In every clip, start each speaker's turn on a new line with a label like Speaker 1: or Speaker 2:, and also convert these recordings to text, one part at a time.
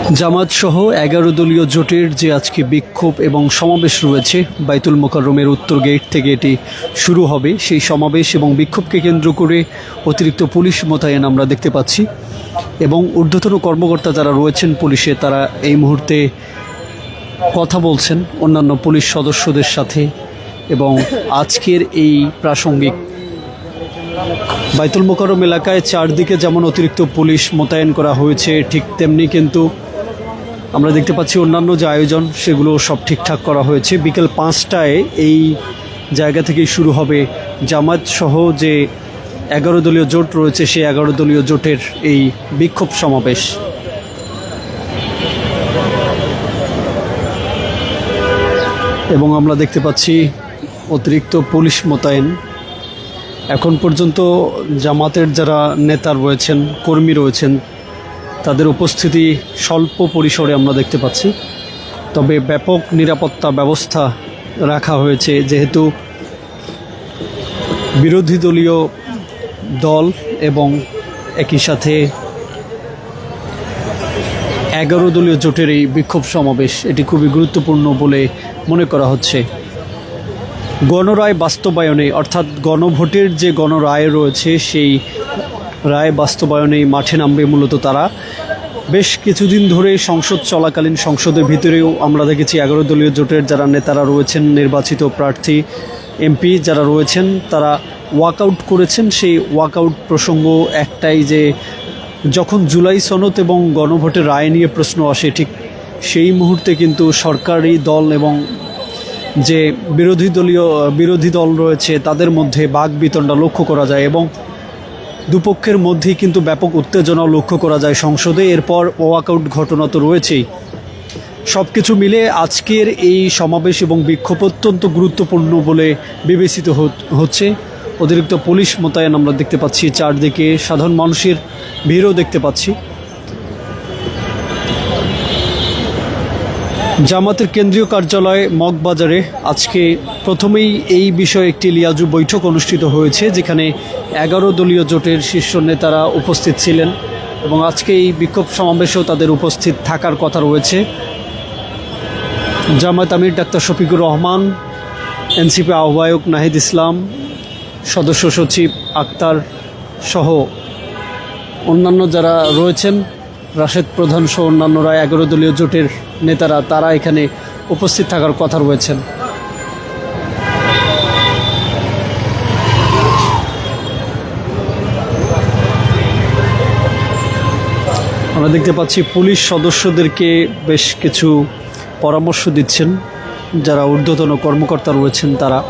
Speaker 1: জামাত সহ 11 দলীয় জোটের যে আজকে বিক্ষোভ এবং সমাবেশ রয়েছে বাইতুল মোকাররমের উত্তর গেট থেকে এটি শুরু হবে। সেই সমাবেশ এবং বিক্ষোভকে কেন্দ্র করে অতিরিক্ত পুলিশ মোতায়েন আমরা দেখতে পাচ্ছি এবং ঊর্ধ্বতন কর্মকর্তা যারা রয়েছেন পুলিশে তারা এই মুহূর্তে কথা বলছেন অন্যান্য পুলিশ সদস্যদের সাথে। এবং আজকের এই প্রাসঙ্গিক বাইতুল মোকাররম এলাকায় চারদিকে যেমন অতিরিক্ত পুলিশ মোতায়েন করা হয়েছে, ঠিক তেমনি কিন্তু আমরা দেখতে পাচ্ছি অন্যান্য যে আয়োজন সেগুলো সব ঠিকঠাক করা হয়েছে। বিকেল 5টায় এই জায়গা থেকেই শুরু হবে জামাত সহ যে 11 দলীয় জোট রয়েছে সেই 11 দলীয় জোটের এই বিক্ষোভ সমাবেশ। এবং আমরা দেখতে পাচ্ছি অতিরিক্ত পুলিশ মোতায়েন। এখন পর্যন্ত জামাতের যারা নেতা রয়েছেন, কর্মী রয়েছেন, তাদের উপস্থিতি স্বল্প পরিসরে আমরা দেখতে পাচ্ছি, তবে ব্যাপক নিরাপত্তা ব্যবস্থা রাখা হয়েছে যেহেতু বিরোধী দলীয় দল এবং একই সাথে 11 দলীয় জোটের এই বিক্ষোভ সমাবেশ এটি খুবই গুরুত্বপূর্ণ বলে মনে করা হচ্ছে। গণরায় বাস্তবায়নে অর্থাৎ গণভোটের যে গণরায় রয়েছে সেই রায় বাস্তবায়নে মাঠে নামবে মূলত তারা। বেশ কিছুদিন ধরে সংসদ চলাকালীন সংসদের ভিতরেও আমরা দেখেছি 11 দলীয় জোটের যারা নেতারা রয়েছেন, নির্বাচিত প্রার্থী এমপি যারা রয়েছেন তারা ওয়াকআউট করেছেন। সেই ওয়াকআউট প্রসঙ্গ একটাই যে যখন জুলাই সনদ এবং গণভোটের রায় নিয়ে প্রশ্ন আসে ঠিক সেই মুহূর্তে কিন্তু সরকারি দল এবং যে বিরোধী দল রয়েছে তাদের মধ্যে বাকবিতণ্ডা লক্ষ্য করা যায় এবং দুপক্ষের মধ্যেই কিন্তু ব্যাপক উত্তেজনা লক্ষ্য করা যায় সংসদে। এরপর ওয়াকআউট ঘটনা তো রয়েছেই। সব কিছু মিলে আজকের এই সমাবেশ এবং বিক্ষোভ অত্যন্ত গুরুত্বপূর্ণ বলে বিবেচিত হচ্ছে। অতিরিক্ত পুলিশ মোতায়েন আমরা দেখতে পাচ্ছি, চারদিকে সাধারণ মানুষের ভিড়ও দেখতে পাচ্ছি। জামাতের কেন্দ্রীয় কার্যালয় মগবাজারে আজকে প্রথমেই এই বিষয়ে একটি লিয়াজু বৈঠক অনুষ্ঠিত হয়েছে যেখানে 11 দলীয় জোটের শীর্ষ নেতারা উপস্থিত ছিলেন এবং আজকে এই বিক্ষোভ সমাবেশেও তাদের উপস্থিত থাকার কথা রয়েছে। জামায়াত আমির ডাক্তার শফিকুর রহমান, এনসিপি আহ্বায়ক নাহিদ ইসলাম, সদস্য সচিব আক্তার সহ অন্যান্য যারা রয়েছেন, রাশেদ প্রধান সহ অন্যান্যরা 11 দলীয় জোটের নেতারা তারা এখানে উপস্থিত থাকার কথা রয়েছেন। আমরা দেখতে পাচ্ছি পুলিশ সদস্যদেরকে বেশ কিছু পরামর্শ দিচ্ছেন যারা ঊর্ধ্বতন কর্মকর্তা রয়েছেন তারা।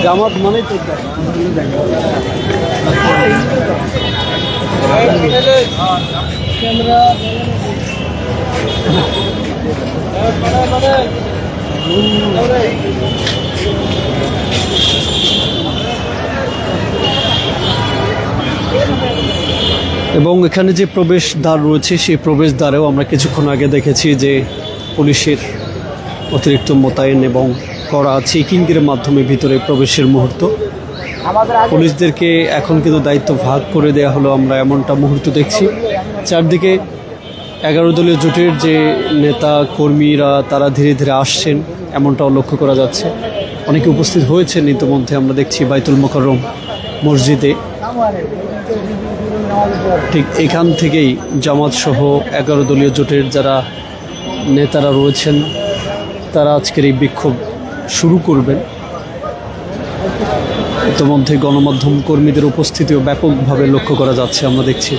Speaker 1: জামাত মানে তো এবং এখানে যে প্রবেশদ্বার রয়েছে সেই প্রবেশদ্বারেও আমরা কিছুক্ষণ আগে দেখেছি যে পুলিশের অতিরিক্ত মোতায়েন এবং করা চেকিংয়ের মাধ্যমে ভিতরে প্রবেশের মুহূর্ত। পুলিশদেরকে এখন কিন্তু দায়িত্ব ভাগ করে দেওয়া হলো, আমরা এমনটা মুহূর্ত দেখছি। চারদিকে 11 দলীয় জোটের যে নেতা কর্মীরা তারা ধীরে ধীরে আসছেন এমনটাও লক্ষ্য করা যাচ্ছে। অনেকে উপস্থিত হয়েছেন ইতিমধ্যে আমরা দেখছি বাইতুল মোকাররম মসজিদে। ঠিক এখান থেকেই জামাত সহ 11 দলীয় জোটের যারা নেতারা রয়েছেন তারা আজকের এই বিক্ষোভ শুরু করবেন। ইতিমধ্যে গণমাধ্যম কর্মীদের উপস্থিতিও ব্যাপকভাবে লক্ষ্য করা যাচ্ছে আমরা দেখছি।